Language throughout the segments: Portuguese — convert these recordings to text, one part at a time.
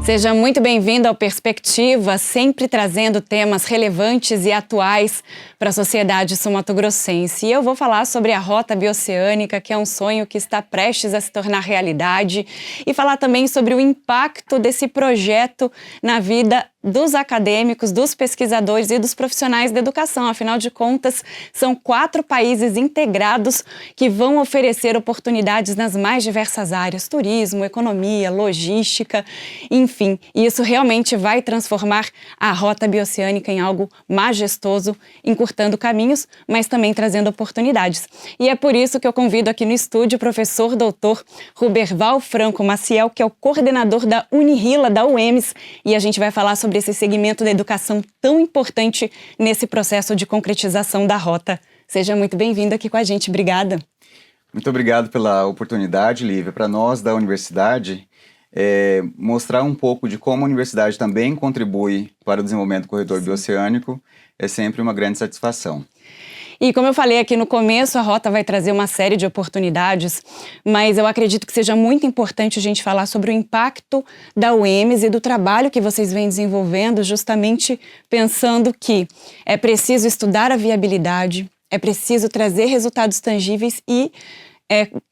Seja muito bem-vindo ao Perspectiva, sempre trazendo temas relevantes e atuais para a sociedade sul-mato-grossense. E eu vou falar sobre a Rota Bioceânica, que é um sonho que está prestes a se tornar realidade, e falar também sobre o impacto desse projeto na vida dos acadêmicos, dos pesquisadores e dos profissionais da educação. Afinal de contas, são 4 países integrados que vão oferecer oportunidades nas mais diversas áreas: turismo, economia, logística, enfim. E isso realmente vai transformar a Rota Bioceânica em algo majestoso, encurtando caminhos, mas também trazendo oportunidades. E é por isso que eu convido aqui no estúdio o professor doutor Ruberval Franco Maciel, que é o coordenador da Unirila, da UEMS, e a gente vai falar sobre esse segmento da educação tão importante nesse processo de concretização da rota. Seja muito bem-vindo aqui com a gente. Obrigada. Muito obrigado pela oportunidade, Lívia. Para nós da universidade, mostrar um pouco de como a universidade também contribui para o desenvolvimento do corredor bioceânico é sempre uma grande satisfação. E como eu falei aqui no começo, a Rota vai trazer uma série de oportunidades, mas eu acredito que seja muito importante a gente falar sobre o impacto da UEMS e do trabalho que vocês vêm desenvolvendo, justamente pensando que é preciso estudar a viabilidade, é preciso trazer resultados tangíveis e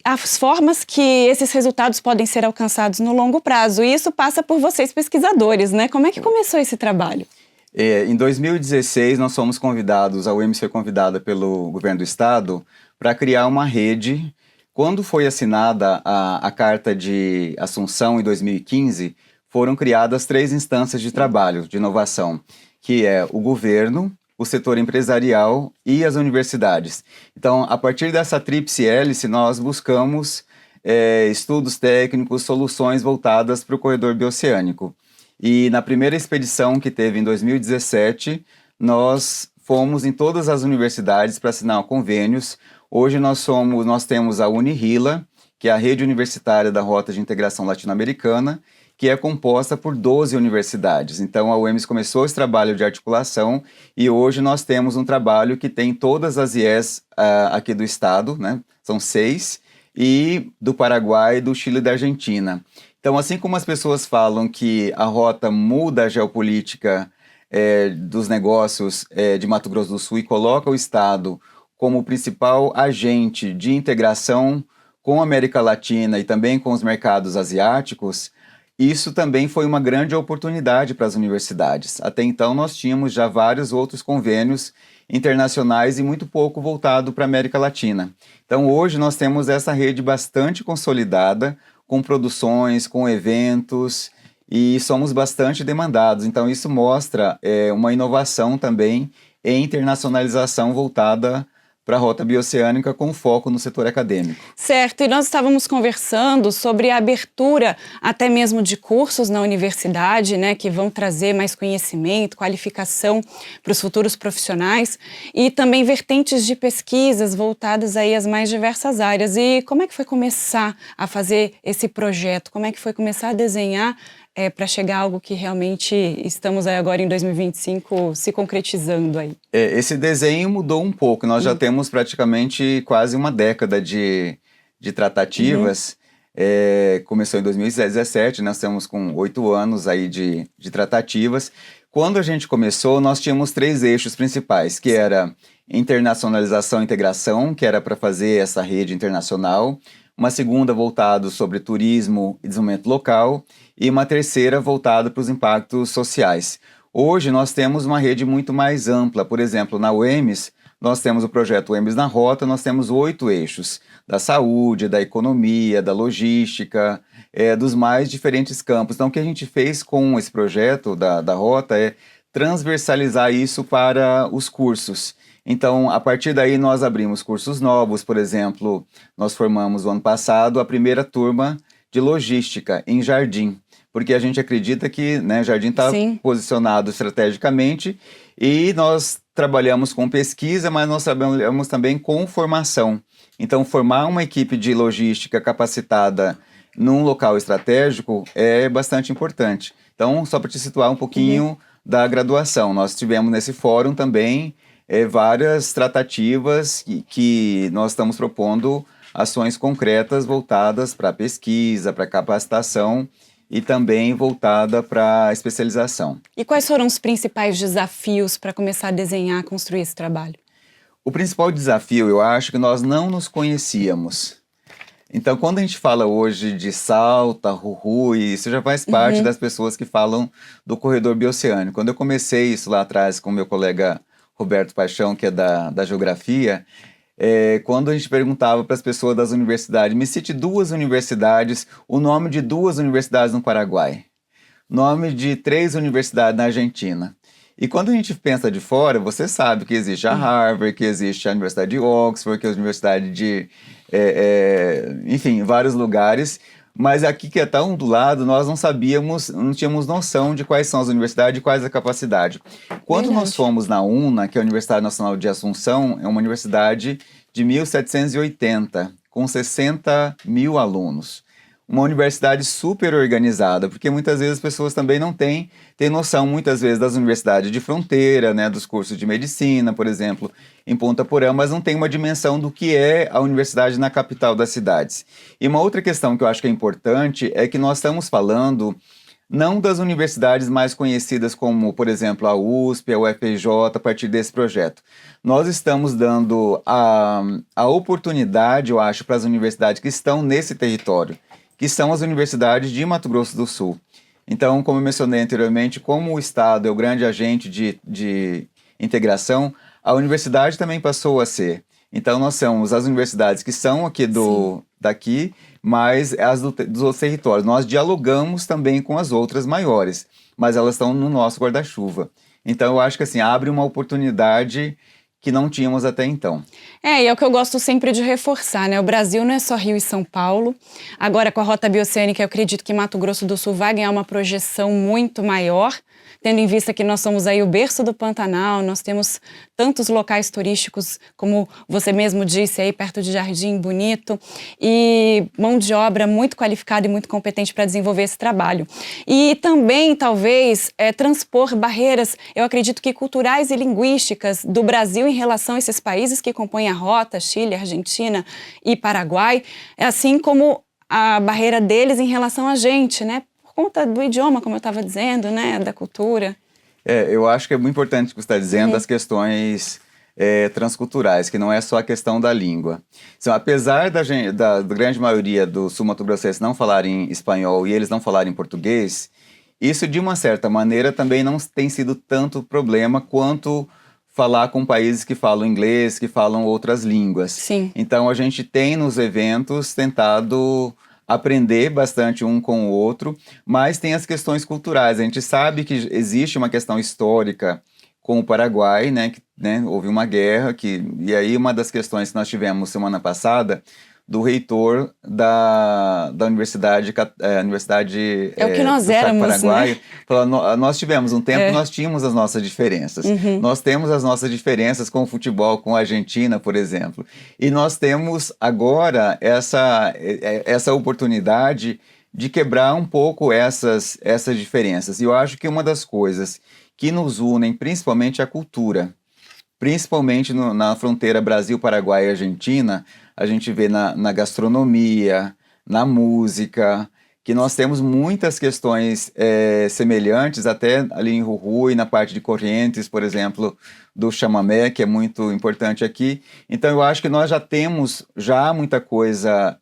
as formas que esses resultados podem ser alcançados no longo prazo. E isso passa por vocês, pesquisadores, né? Como é que começou esse trabalho? Em 2016, nós fomos convidados, a UEMS foi convidada pelo governo do estado para criar uma rede. Quando foi assinada a Carta de Assunção, em 2015, foram criadas 3 instâncias de trabalho, de inovação, que é o governo, o setor empresarial e as universidades. Então, a partir dessa tríplice hélice, nós buscamos estudos técnicos, soluções voltadas para o corredor bioceânico. E na primeira expedição que teve em 2017, nós fomos em todas as universidades para assinar convênios. Hoje nós temos a Unirila, que é a rede universitária da Rota de Integração Latino-Americana, que é composta por 12 universidades. Então a UEMS começou esse trabalho de articulação e hoje nós temos um trabalho que tem todas as IES aqui do estado, né? São 6, e do Paraguai, do Chile e da Argentina. Então, assim como as pessoas falam que a rota muda a geopolítica dos negócios de Mato Grosso do Sul e coloca o estado como o principal agente de integração com a América Latina e também com os mercados asiáticos, isso também foi uma grande oportunidade para as universidades. Até então, nós tínhamos já vários outros convênios internacionais e muito pouco voltado para a América Latina. Então, hoje nós temos essa rede bastante consolidada, com produções, com eventos, e somos bastante demandados. Então, isso mostra uma inovação também em internacionalização voltada para a Rota Bioceânica com foco no setor acadêmico. Certo, e nós estávamos conversando sobre a abertura até mesmo de cursos na universidade, né, que vão trazer mais conhecimento, qualificação para os futuros profissionais e também vertentes de pesquisas voltadas aí às mais diversas áreas. E como é que foi começar a fazer esse projeto? Como é que foi começar a desenhar para chegar a algo que realmente estamos aí agora em 2025 se concretizando aí? Esse desenho mudou um pouco. Nós já temos praticamente quase uma década de tratativas. Começou em 2017, nós estamos com 8 anos aí de tratativas. Quando a gente começou, nós tínhamos 3 eixos principais, que era internacionalização e integração, que era para fazer essa rede internacional. Uma segunda voltada sobre turismo e desenvolvimento local, e uma terceira voltada para os impactos sociais. Hoje nós temos uma rede muito mais ampla. Por exemplo, na UEMS, nós temos o projeto UEMS na Rota, nós temos 8 eixos, da saúde, da economia, da logística, dos mais diferentes campos. Então, o que a gente fez com esse projeto da Rota é transversalizar isso para os cursos. Então, a partir daí, nós abrimos cursos novos. Por exemplo, nós formamos, o ano passado, a primeira turma de logística em Jardim, porque a gente acredita que, né, Jardim está posicionado estrategicamente e nós trabalhamos com pesquisa, mas nós trabalhamos também com formação. Então, formar uma equipe de logística capacitada num local estratégico é bastante importante. Então, só para te situar um pouquinho da graduação, nós tivemos nesse fórum também várias tratativas que nós estamos propondo ações concretas voltadas para pesquisa, para capacitação e também voltada para a especialização. E quais foram os principais desafios para começar a desenhar, construir esse trabalho? O principal desafio, eu acho, que nós não nos conhecíamos. Então, quando a gente fala hoje de Salta, Ruhu, isso já faz parte das pessoas que falam do corredor bioceânico. Quando eu comecei isso lá atrás com meu colega Roberto Paixão, que é da geografia, quando a gente perguntava para as pessoas das universidades, me cite 2 universidades, o nome de 2 universidades no Paraguai, nome de 3 universidades na Argentina. E quando a gente pensa de fora, você sabe que existe a Harvard, que existe a Universidade de Oxford, que é a Universidade de... enfim, vários lugares. Mas aqui que é tão do lado, nós não sabíamos, não tínhamos noção de quais são as universidades e quais a capacidade. Quando nós fomos na UNA, que é a Universidade Nacional de Assunção, é uma universidade de 1780, com 60 mil alunos. Uma universidade super organizada, porque muitas vezes as pessoas também não têm noção, muitas vezes, das universidades de fronteira, né, dos cursos de medicina, por exemplo, em Ponta Porã, mas não tem uma dimensão do que é a universidade na capital das cidades. E uma outra questão que eu acho que é importante é que nós estamos falando não das universidades mais conhecidas como, por exemplo, a USP, a UFRJ, a partir desse projeto. Nós estamos dando a oportunidade, eu acho, para as universidades que estão nesse território, que são as universidades de Mato Grosso do Sul. Então, como eu mencionei anteriormente, como o Estado é o grande agente de integração, a universidade também passou a ser. Então, nós somos as universidades que são aqui daqui, mas as dos outros territórios. Nós dialogamos também com as outras maiores, mas elas estão no nosso guarda-chuva. Então, eu acho que assim, abre uma oportunidade que não tínhamos até então. E é o que eu gosto sempre de reforçar, né? O Brasil não é só Rio e São Paulo. Agora, com a Rota Bioceânica, eu acredito que Mato Grosso do Sul vai ganhar uma projeção muito maior, tendo em vista que nós somos aí o berço do Pantanal, nós temos tantos locais turísticos, como você mesmo disse, aí perto de Jardim Bonito, e mão de obra muito qualificada e muito competente para desenvolver esse trabalho. E também, talvez, transpor barreiras, eu acredito que culturais e linguísticas do Brasil em relação a esses países que compõem a rota, Chile, Argentina e Paraguai, assim como a barreira deles em relação a gente, né? Por conta do idioma, como eu estava dizendo, né? Da cultura. Eu acho que é muito importante o que você está dizendo, as questões transculturais, que não é só a questão da língua. Então, apesar da grande maioria dos sul-mato-grossenses não falarem espanhol e eles não falarem português, isso, de uma certa maneira, também não tem sido tanto problema quanto falar com países que falam inglês, que falam outras línguas. Sim. Então, a gente tem nos eventos tentado aprender bastante um com o outro, mas tem as questões culturais. A gente sabe que existe uma questão histórica com o Paraguai, né, houve uma guerra, e aí uma das questões que nós tivemos semana passada, do reitor da universidade, é o que nós éramos, Paraguai, né? Falando, nós tivemos um tempo que nós tínhamos as nossas diferenças. Nós temos as nossas diferenças com o futebol, com a Argentina, por exemplo. E nós temos agora essa oportunidade de quebrar um pouco essas diferenças. E eu acho que uma das coisas que nos unem, principalmente, é a cultura. Principalmente na fronteira Brasil, Paraguai e Argentina, a gente vê na gastronomia, na música, que nós temos muitas questões semelhantes, até ali em Ruhu e na parte de Corrientes, por exemplo, do chamamé, que é muito importante aqui. Então, eu acho que nós já temos muita coisa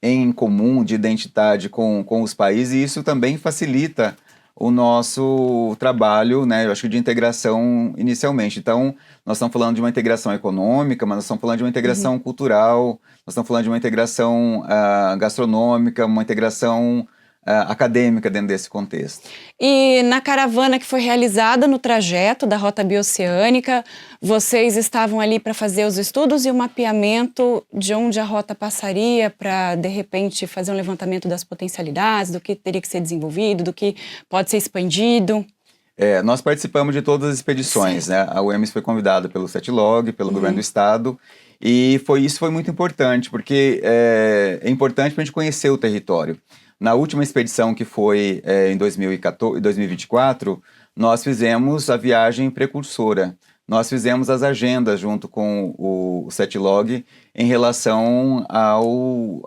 em comum, de identidade com os países, e isso também facilita o nosso trabalho, né, eu acho que de integração inicialmente. Então, nós estamos falando de uma integração econômica, mas nós estamos falando de uma integração cultural, nós estamos falando de uma integração gastronômica, uma integração acadêmica dentro desse contexto. E na caravana que foi realizada no trajeto da Rota Bioceânica, vocês estavam ali para fazer os estudos e o mapeamento de onde a rota passaria para, de repente, fazer um levantamento das potencialidades, do que teria que ser desenvolvido, do que pode ser expandido? Nós participamos de todas as expedições, né? A UEMS foi convidada pelo CETLOG, pelo governo do estado, e isso foi muito importante, porque é importante para a gente conhecer o território. Na última expedição, que foi em 2024, nós fizemos a viagem precursora. Nós fizemos as agendas junto com o CETLOG em relação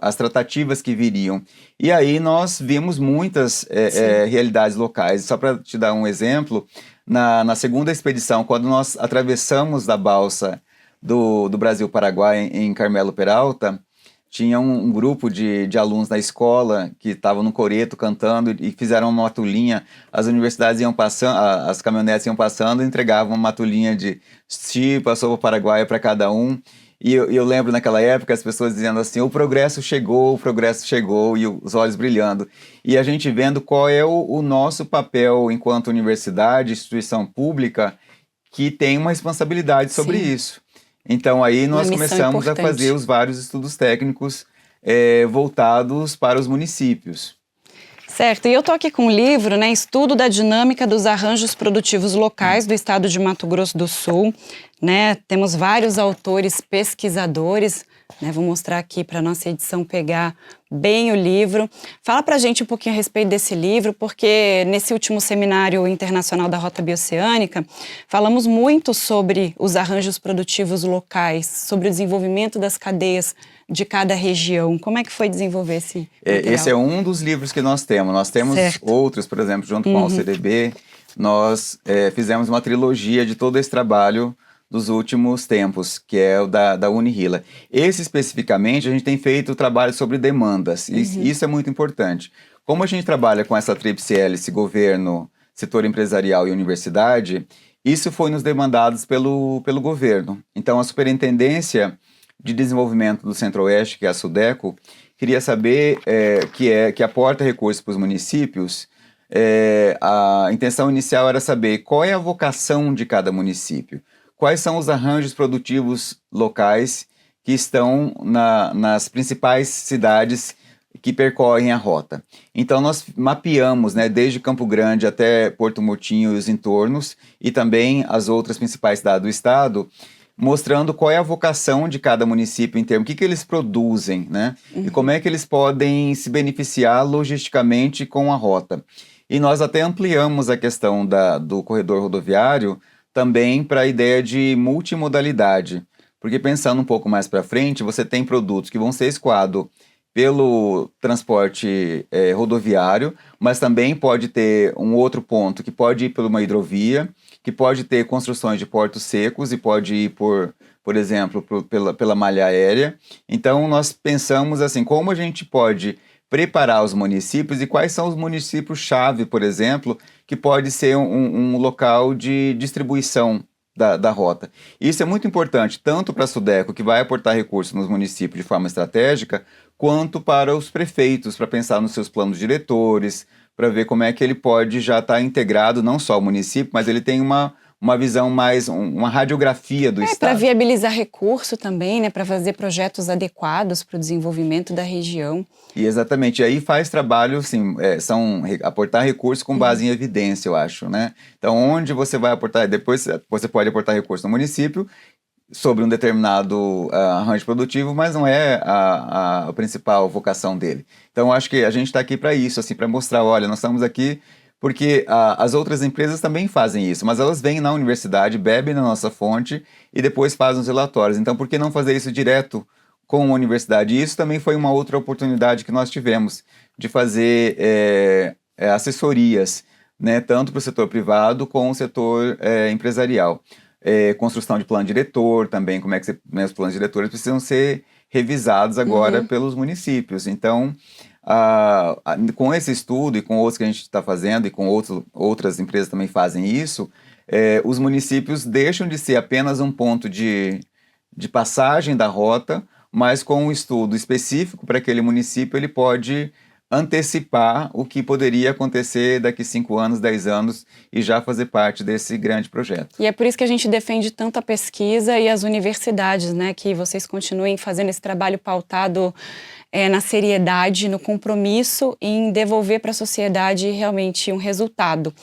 às tratativas que viriam. E aí nós vimos muitas realidades locais. Só para te dar um exemplo, na segunda expedição, quando nós atravessamos da balsa do Brasil-Paraguai em Carmelo Peralta, tinha um grupo de alunos da escola que estavam no coreto cantando e fizeram uma matulinha. As universidades iam passando, as caminhonetes iam passando e entregavam uma matulinha de chipa, sopa paraguaia para cada um. E eu lembro naquela época as pessoas dizendo assim, o progresso chegou, e os olhos brilhando. E a gente vendo qual é o nosso papel enquanto universidade, instituição pública, que tem uma responsabilidade sobre isso. Então aí nós começamos a fazer os vários estudos técnicos voltados para os municípios. Certo, e eu estou aqui com um livro, né, Estudo da Dinâmica dos Arranjos Produtivos Locais do Estado de Mato Grosso do Sul, né, temos vários autores pesquisadores, né, vou mostrar aqui para a nossa edição pegar bem o livro. Fala para a gente um pouquinho a respeito desse livro, porque nesse último seminário internacional da Rota Bioceânica, falamos muito sobre os arranjos produtivos locais, sobre o desenvolvimento das cadeias de cada região. Como é que foi desenvolver esse material? Esse é um dos livros que nós temos. Nós temos outros, por exemplo, junto com a UCDB, nós fizemos uma trilogia de todo esse trabalho dos últimos tempos, que é o da Unihila. Esse especificamente, a gente tem feito trabalho sobre demandas, e isso é muito importante. Como a gente trabalha com essa tríplice hélice, governo, setor empresarial e universidade, isso foi nos demandado pelo governo. Então, a Superintendência de Desenvolvimento do Centro-Oeste, que é a SUDECO, queria saber que aporta recursos para os municípios. A intenção inicial era saber qual é a vocação de cada município, quais são os arranjos produtivos locais que estão nas principais cidades que percorrem a rota. Então nós mapeamos, né, desde Campo Grande até Porto Murtinho e os entornos, e também as outras principais cidades do estado, mostrando qual é a vocação de cada município em termos, o que eles produzem, né? E como é que eles podem se beneficiar logisticamente com a rota. E nós até ampliamos a questão do corredor rodoviário também para a ideia de multimodalidade. Porque pensando um pouco mais para frente, você tem produtos que vão ser escoados pelo transporte rodoviário, mas também pode ter um outro ponto que pode ir por uma hidrovia, que pode ter construções de portos secos e pode ir por exemplo, pela malha aérea. Então nós pensamos assim, como a gente pode preparar os municípios e quais são os municípios-chave, por exemplo, que pode ser um local de distribuição da rota. Isso é muito importante, tanto para a SUDECO, que vai aportar recursos nos municípios de forma estratégica, quanto para os prefeitos, para pensar nos seus planos diretores, para ver como é que ele pode já estar integrado, não só ao município, mas ele tem uma visão mais, uma radiografia do estado. Para viabilizar recurso também, né, para fazer projetos adequados para o desenvolvimento da região. E exatamente, e aí faz trabalho, assim, aportar recursos com base em evidência, eu acho, né? Então, onde você vai aportar, depois você pode aportar recurso no município sobre um determinado arranjo produtivo, mas não é a principal vocação dele. Então, acho que a gente está aqui para isso, assim, para mostrar, olha, nós estamos aqui porque as outras empresas também fazem isso, mas elas vêm na universidade, bebem na nossa fonte e depois fazem os relatórios. Então, por que não fazer isso direto com a universidade? E isso também foi uma outra oportunidade que nós tivemos de fazer assessorias, né, tanto para o setor privado como o setor empresarial. Construção de plano diretor também, como é que os planos diretores precisam ser revisados agora pelos municípios. Então, com esse estudo e com outros que a gente está fazendo e com outras empresas também fazem isso, os municípios deixam de ser apenas um ponto de passagem da rota, mas com um estudo específico para aquele município ele pode antecipar o que poderia acontecer daqui 5 anos, 10 anos e já fazer parte desse grande projeto. E é por isso que a gente defende tanto a pesquisa e as universidades, né, que vocês continuem fazendo esse trabalho pautado na seriedade, no compromisso em devolver para a sociedade realmente um resultado.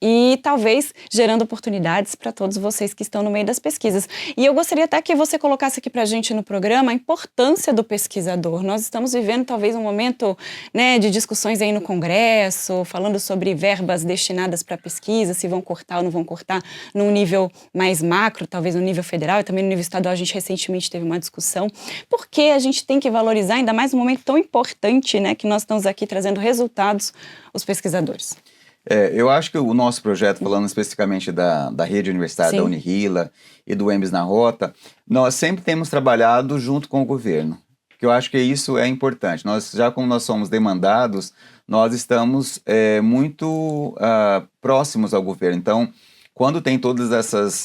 e talvez gerando oportunidades para todos vocês que estão no meio das pesquisas. E eu gostaria até que você colocasse aqui para a gente no programa a importância do pesquisador. Nós estamos vivendo talvez um momento, né, de discussões aí no Congresso, falando sobre verbas destinadas para pesquisa, se vão cortar ou não vão cortar num nível mais macro, talvez no nível federal e também no nível estadual. A gente recentemente teve uma discussão. Por que a gente tem que valorizar, ainda mais num momento tão importante, né, que nós estamos aqui trazendo resultados, os pesquisadores? Eu acho que o nosso projeto, falando especificamente da rede universitária, da Unirila e do EMBS na Rota, nós sempre temos trabalhado junto com o governo, que eu acho que isso é importante. Nós, já como nós somos demandados, nós estamos muito próximos ao governo. Então, quando tem todas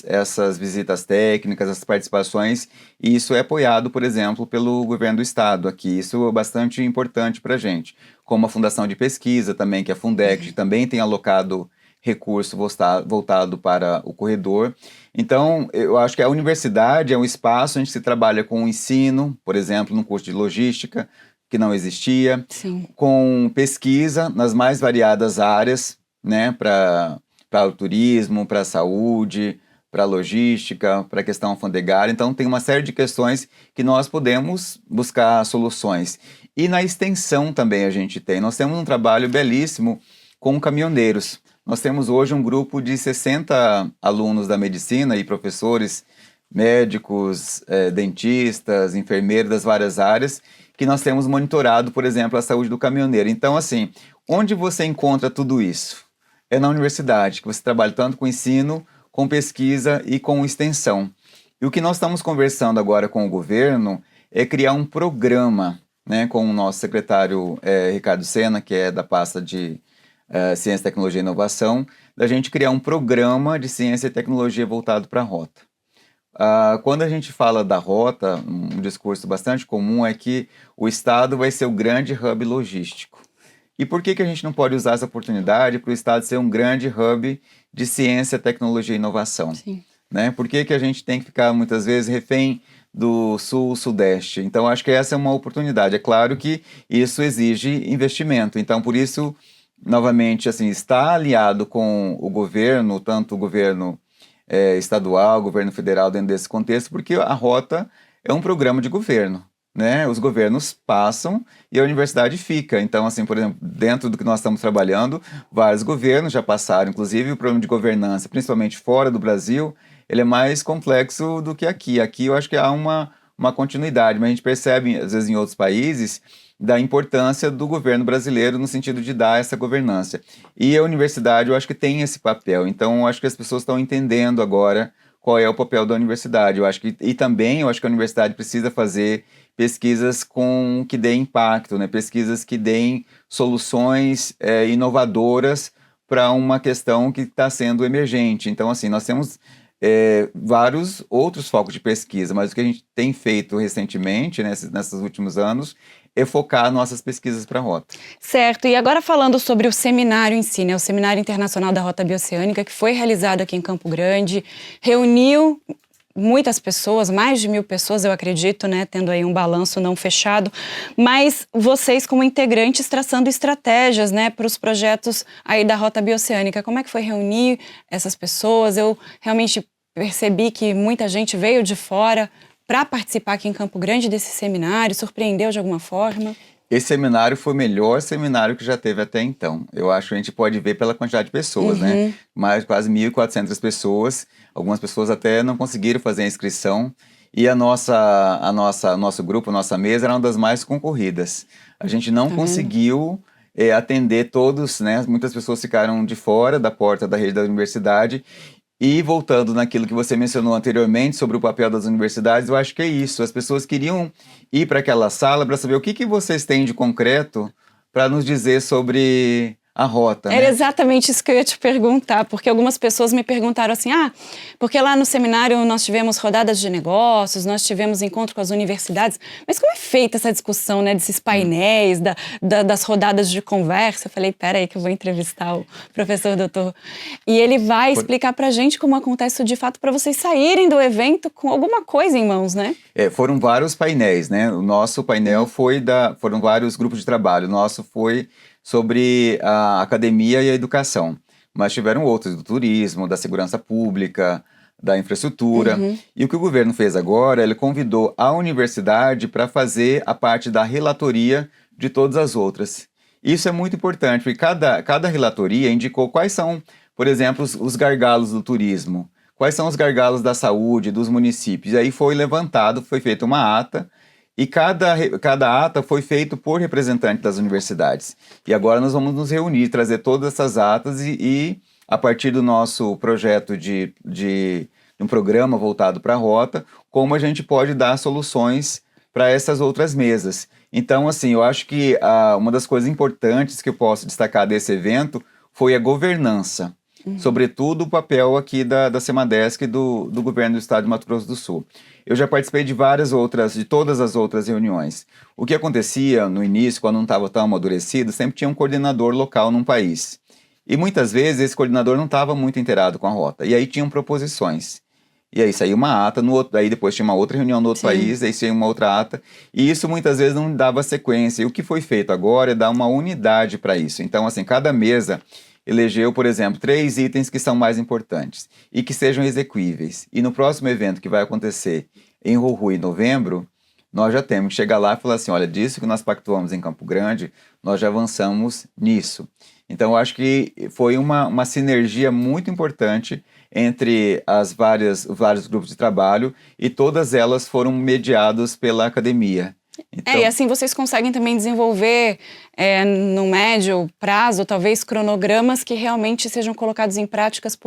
essas visitas técnicas, essas participações, isso é apoiado, por exemplo, pelo governo do estado aqui. Isso é bastante importante para a gente. Como a Fundação de Pesquisa também, que é a Fundec, também tem alocado recurso voltado para o corredor. Então, eu acho que a universidade é um espaço onde se trabalha com o ensino, por exemplo, no curso de logística, que não existia, com pesquisa nas mais variadas áreas, né, para o turismo, para a saúde, para a logística, para a questão alfandegária. Então, tem uma série de questões que nós podemos buscar soluções. E na extensão também nós temos um trabalho belíssimo com caminhoneiros. Nós temos hoje um grupo de 60 alunos da medicina e professores, médicos, dentistas, enfermeiros das várias áreas, que nós temos monitorado, por exemplo, a saúde do caminhoneiro. Então, assim, onde você encontra tudo isso? É na universidade, que você trabalha tanto com ensino, com pesquisa e com extensão. E o que nós estamos conversando agora com o governo é criar um programa, né, com o nosso secretário Ricardo Sena, que é da pasta de Ciência, Tecnologia e Inovação, da gente criar um programa de ciência e tecnologia voltado para a rota. Quando a gente fala da rota, um discurso bastante comum é que o Estado vai ser o grande hub logístico. E por que a gente não pode usar essa oportunidade para o Estado ser um grande hub de ciência, tecnologia e inovação? Né? Por que a gente tem que ficar, muitas vezes, refém do sul-sudeste? Então, acho que essa é uma oportunidade. É claro que isso exige investimento. Então, por isso, novamente, assim, estar aliado com o governo, tanto o governo estadual, o governo federal, dentro desse contexto, porque a Rota é um programa de governo. Né? Os governos passam e a universidade fica. Então, assim, por exemplo, dentro do que nós estamos trabalhando, vários governos já passaram, inclusive o problema de governança, principalmente fora do Brasil, ele é mais complexo do que aqui. Aqui eu acho que há uma continuidade, mas a gente percebe, às vezes, em outros países, da importância do governo brasileiro no sentido de dar essa governança. E a universidade, eu acho que tem esse papel. Então, eu acho que as pessoas estão entendendo agora qual é o papel da universidade. E também eu acho que a universidade precisa fazer pesquisas que deem impacto, né? Pesquisas que deem soluções inovadoras para uma questão que está sendo emergente. Então, assim, nós temos vários outros focos de pesquisa, mas o que a gente tem feito recentemente, nesses últimos anos, é focar nossas pesquisas para a Rota. Certo, e agora falando sobre o seminário em si, né? O Seminário Internacional da Rota Bioceânica, que foi realizado aqui em Campo Grande, reuniu muitas pessoas, mais de 1.000 pessoas, eu acredito, né, tendo aí um balanço não fechado, mas vocês como integrantes traçando estratégias, né, para os projetos aí da Rota Bioceânica. Como é que foi reunir essas pessoas? Eu realmente percebi que muita gente veio de fora para participar aqui em Campo Grande desse seminário, surpreendeu de alguma forma? Esse seminário foi o melhor seminário que já teve até então. Eu acho que a gente pode ver pela quantidade de pessoas, né? Quase 1.400 pessoas. Algumas pessoas até não conseguiram fazer a inscrição. E nosso grupo, a nossa mesa, era uma das mais concorridas. A gente não conseguiu atender todos, né? Muitas pessoas ficaram de fora da porta da rede da universidade. E voltando naquilo que você mencionou anteriormente sobre o papel das universidades, eu acho que é isso. As pessoas queriam ir para aquela sala para saber o que vocês têm de concreto para nos dizer sobre a rota. Era exatamente isso que eu ia te perguntar, porque algumas pessoas me perguntaram assim, porque lá no seminário nós tivemos rodadas de negócios, nós tivemos encontro com as universidades, mas como é feita essa discussão, né, desses painéis, das rodadas de conversa? Eu falei, peraí que eu vou entrevistar o professor doutor. E ele vai explicar pra gente como acontece de fato para vocês saírem do evento com alguma coisa em mãos, né? Foram vários painéis, né? O nosso painel foram vários grupos de trabalho. O nosso foi sobre a academia e a educação. mas tiveram outras, do turismo, da segurança pública, da infraestrutura. E o que o governo fez agora, ele convidou a universidade para fazer a parte da relatoria de todas as outras. Isso é muito importante, porque cada relatoria indicou quais são, por exemplo, os gargalos do turismo, quais são os gargalos da saúde, dos municípios. E aí foi levantado, foi feita uma ata, e cada ata foi feito por representante das universidades. E agora nós vamos nos reunir, trazer todas essas atas e a partir do nosso projeto de um programa voltado para a rota, como a gente pode dar soluções para essas outras mesas. Então, assim, eu acho que uma das coisas importantes que eu posso destacar desse evento foi a governança, sobretudo o papel aqui da Semadesc e do governo do estado de Mato Grosso do Sul. Eu já participei de todas as outras reuniões. O que acontecia no início, quando não estava tão amadurecido, sempre tinha um coordenador local num país. E muitas vezes esse coordenador não estava muito inteirado com a rota. E aí tinham proposições. E aí saía uma ata, aí depois tinha uma outra reunião no outro país, aí saía uma outra ata. E isso muitas vezes não dava sequência. E o que foi feito agora é dar uma unidade para isso. Então, assim, cada mesa elegeu, por exemplo, 3 itens que são mais importantes e que sejam execuíveis. E no próximo evento que vai acontecer em Ruhu em novembro, nós já temos que chegar lá e falar assim, olha, disso que nós pactuamos em Campo Grande, nós já avançamos nisso. Então, eu acho que foi uma sinergia muito importante entre os vários grupos de trabalho e todas elas foram mediadas pela academia. Então, e assim vocês conseguem também desenvolver no médio prazo, talvez, cronogramas que realmente sejam colocados em práticas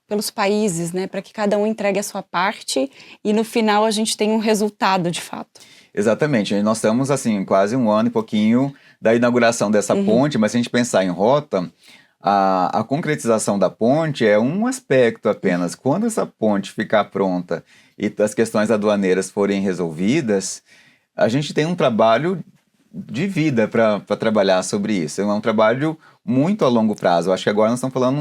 pelos países, né? Para que cada um entregue a sua parte e no final a gente tenha um resultado de fato. Exatamente. Nós estamos, assim, quase um ano e pouquinho da inauguração dessa ponte, mas se a gente pensar em rota, a concretização da ponte é um aspecto apenas. Quando essa ponte ficar pronta e as questões aduaneiras forem resolvidas, a gente tem um trabalho de vida para trabalhar sobre isso. É um trabalho muito a longo prazo. Eu acho que agora nós estamos falando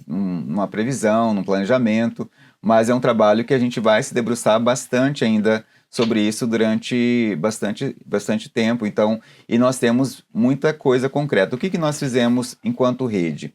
numa previsão, num planejamento, mas é um trabalho que a gente vai se debruçar bastante ainda sobre isso durante bastante tempo. Então, e nós temos muita coisa concreta. O que nós fizemos enquanto rede?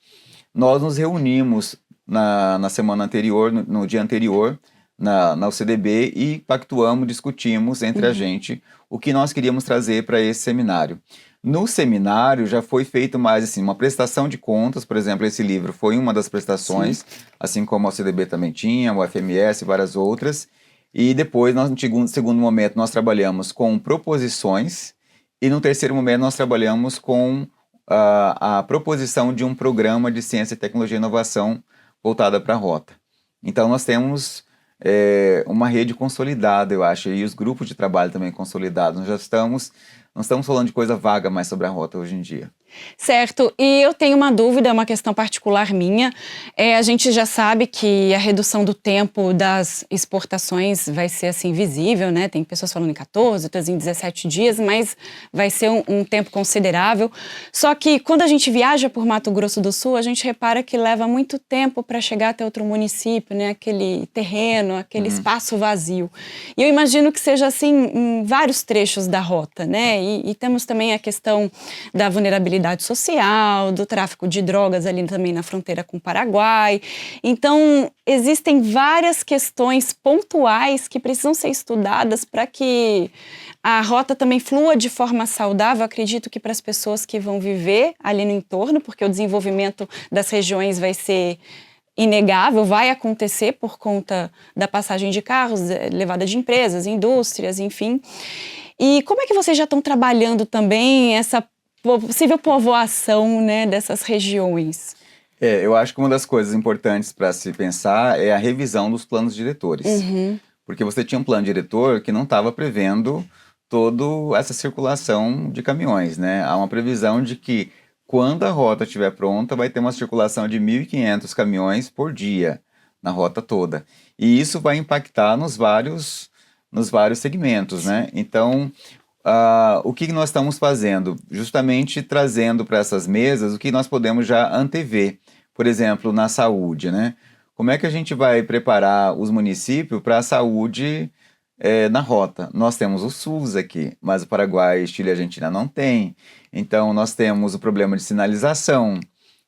Nós nos reunimos na semana anterior, no dia anterior, na UCDB e pactuamos, discutimos entre a gente o que nós queríamos trazer para esse seminário. No seminário já foi feito mais assim, uma prestação de contas, por exemplo, esse livro foi uma das prestações, assim como a UCDB também tinha, o FMS e várias outras. E depois, no segundo momento, nós trabalhamos com proposições e no terceiro momento nós trabalhamos com a proposição de um programa de ciência, tecnologia e inovação voltada para a rota. Então nós temos uma rede consolidada, eu acho, e os grupos de trabalho também consolidados. Não estamos falando de coisa vaga mais sobre a rota hoje em dia. Certo, e eu tenho uma dúvida, uma questão particular minha. A gente já sabe que a redução do tempo das exportações vai ser assim visível, né? Tem pessoas falando em 14, outras em 17 dias, mas vai ser um tempo considerável. Só que quando a gente viaja por Mato Grosso do Sul, a gente repara que leva muito tempo para chegar até outro município, né? Aquele terreno, aquele espaço vazio. E eu imagino que seja assim em vários trechos da rota, né? E temos também a questão da vulnerabilidade social, do tráfico de drogas ali também na fronteira com o Paraguai. Então, existem várias questões pontuais que precisam ser estudadas para que a rota também flua de forma saudável, acredito que para as pessoas que vão viver ali no entorno, porque o desenvolvimento das regiões vai ser inegável, vai acontecer por conta da passagem de carros, levada de empresas, indústrias, enfim. E como é que vocês já estão trabalhando também essa possível povoação, né, dessas regiões? Eu acho que uma das coisas importantes para se pensar é a revisão dos planos diretores. Porque você tinha um plano diretor que não estava prevendo toda essa circulação de caminhões, né? Há uma previsão de que quando a rota estiver pronta, vai ter uma circulação de 1.500 caminhões por dia na rota toda. E isso vai impactar nos vários segmentos, né? Então, o que nós estamos fazendo? Justamente trazendo para essas mesas o que nós podemos já antever. Por exemplo, na saúde, né? Como é que a gente vai preparar os municípios para a saúde na rota? Nós temos o SUS aqui, mas o Paraguai, Chile e Argentina não tem. Então, nós temos o problema de sinalização,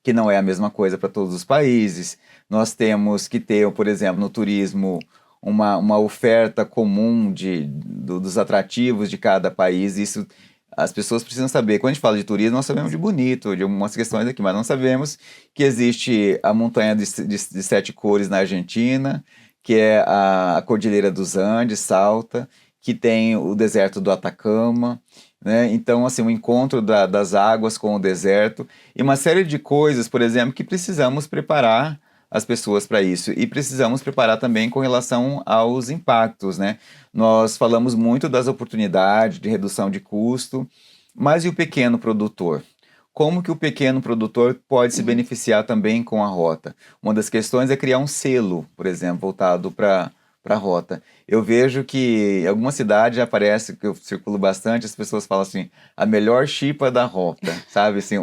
que não é a mesma coisa para todos os países. Nós temos que ter, por exemplo, no turismo, uma oferta comum dos atrativos de cada país. Isso as pessoas precisam saber. Quando a gente fala de turismo, nós sabemos de Bonito, de algumas questões aqui, mas não sabemos que existe a montanha de 7 cores na Argentina, que é a Cordilheira dos Andes, Salta, que tem o deserto do Atacama, né? Então, assim, o encontro das águas com o deserto e uma série de coisas, por exemplo, que precisamos preparar as pessoas para isso. E precisamos preparar também com relação aos impactos, né? Nós falamos muito das oportunidades de redução de custo, mas e o pequeno produtor? Como que o pequeno produtor pode se beneficiar também com a rota? Uma das questões é criar um selo, por exemplo, voltado para a rota. Eu vejo que em algumas cidades já aparece, que eu circulo bastante, as pessoas falam assim, a melhor chipa da rota, sabe? Assim,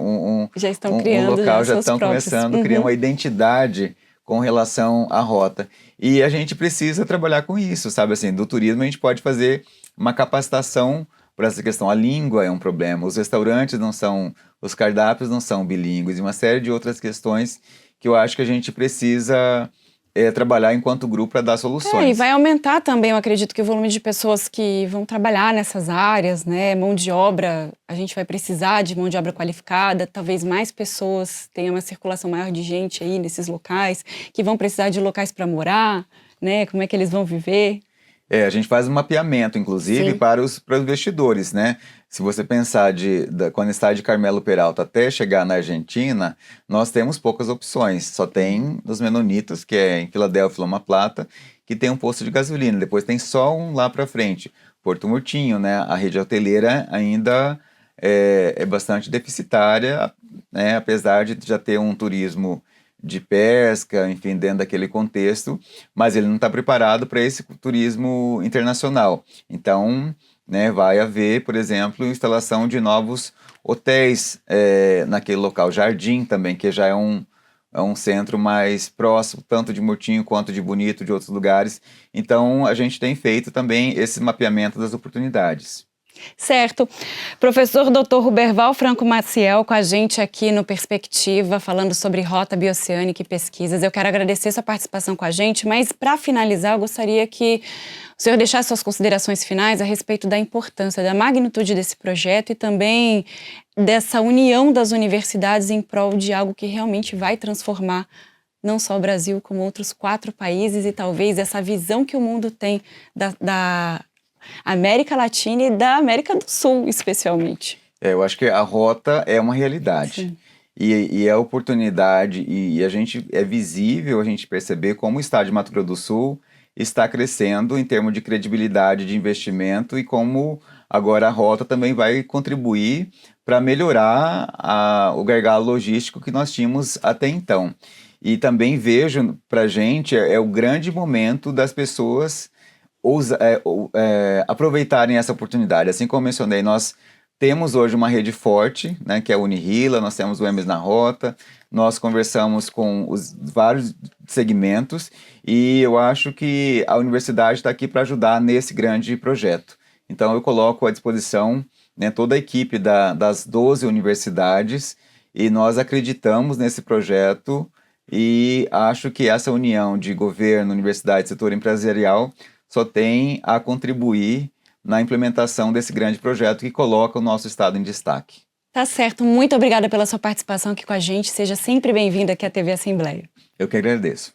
já estão criando um local já estão próprios. começando a criar uma identidade com relação à rota. E a gente precisa trabalhar com isso, sabe? Assim, do turismo a gente pode fazer uma capacitação para essa questão. A língua é um problema, os restaurantes não são, os cardápios não são bilíngues, e uma série de outras questões que eu acho que a gente precisa trabalhar enquanto grupo para dar soluções. E vai aumentar também, eu acredito, que o volume de pessoas que vão trabalhar nessas áreas, né? Mão de obra, a gente vai precisar de mão de obra qualificada, talvez mais pessoas, tenha uma circulação maior de gente aí nesses locais, que vão precisar de locais para morar, né? Como é que eles vão viver? A gente faz um mapeamento, inclusive, para os investidores, né? Se você pensar quando está de Carmelo Peralta até chegar na Argentina, nós temos poucas opções. Só tem os Menonitas, que é em Filadélfia, Loma Plata, que tem um posto de gasolina. Depois tem só um lá para frente, Porto Murtinho, né? A rede hoteleira ainda é bastante deficitária, né? Apesar de já ter um turismo de pesca, enfim, dentro daquele contexto, mas ele não está preparado para esse turismo internacional. Então, né, vai haver, por exemplo, instalação de novos hotéis naquele local. Jardim também, que já é um centro mais próximo, tanto de Murtinho quanto de Bonito, de outros lugares. Então, a gente tem feito também esse mapeamento das oportunidades. Certo. Professor Dr. Ruberval Franco Maciel com a gente aqui no Perspectiva, falando sobre rota bioceânica e pesquisas. Eu quero agradecer sua participação com a gente, mas para finalizar eu gostaria que o senhor deixasse suas considerações finais a respeito da importância, da magnitude desse projeto e também dessa união das universidades em prol de algo que realmente vai transformar não só o Brasil, como outros 4 países e talvez essa visão que o mundo tem da América Latina e da América do Sul, especialmente. Eu acho que a rota é uma realidade. E a oportunidade, e a gente é visível a gente perceber como o estado de Mato Grosso do Sul está crescendo em termos de credibilidade de investimento e como agora a rota também vai contribuir para melhorar o gargalo logístico que nós tínhamos até então. E também vejo para a gente o grande momento das pessoas aproveitarem essa oportunidade. Assim como eu mencionei, nós temos hoje uma rede forte, né, que é a Unirila, nós temos o EMES na Rota, nós conversamos com os vários segmentos e eu acho que a universidade está aqui para ajudar nesse grande projeto. Então eu coloco à disposição, né, toda a equipe das 12 universidades e nós acreditamos nesse projeto e acho que essa união de governo, universidade e setor empresarial só tem a contribuir na implementação desse grande projeto que coloca o nosso estado em destaque. Tá certo. Muito obrigada pela sua participação aqui com a gente. Seja sempre bem-vindo aqui à TV Assembleia. Eu que agradeço.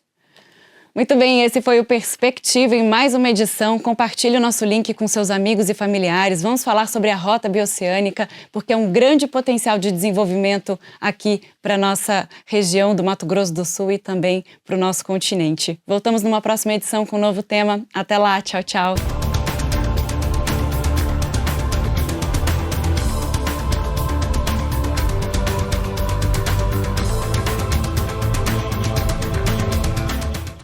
Muito bem, esse foi o Perspectiva em mais uma edição. Compartilhe o nosso link com seus amigos e familiares. Vamos falar sobre a Rota Bioceânica, porque é um grande potencial de desenvolvimento aqui para a nossa região do Mato Grosso do Sul e também para o nosso continente. Voltamos numa próxima edição com um novo tema. Até lá, tchau, tchau.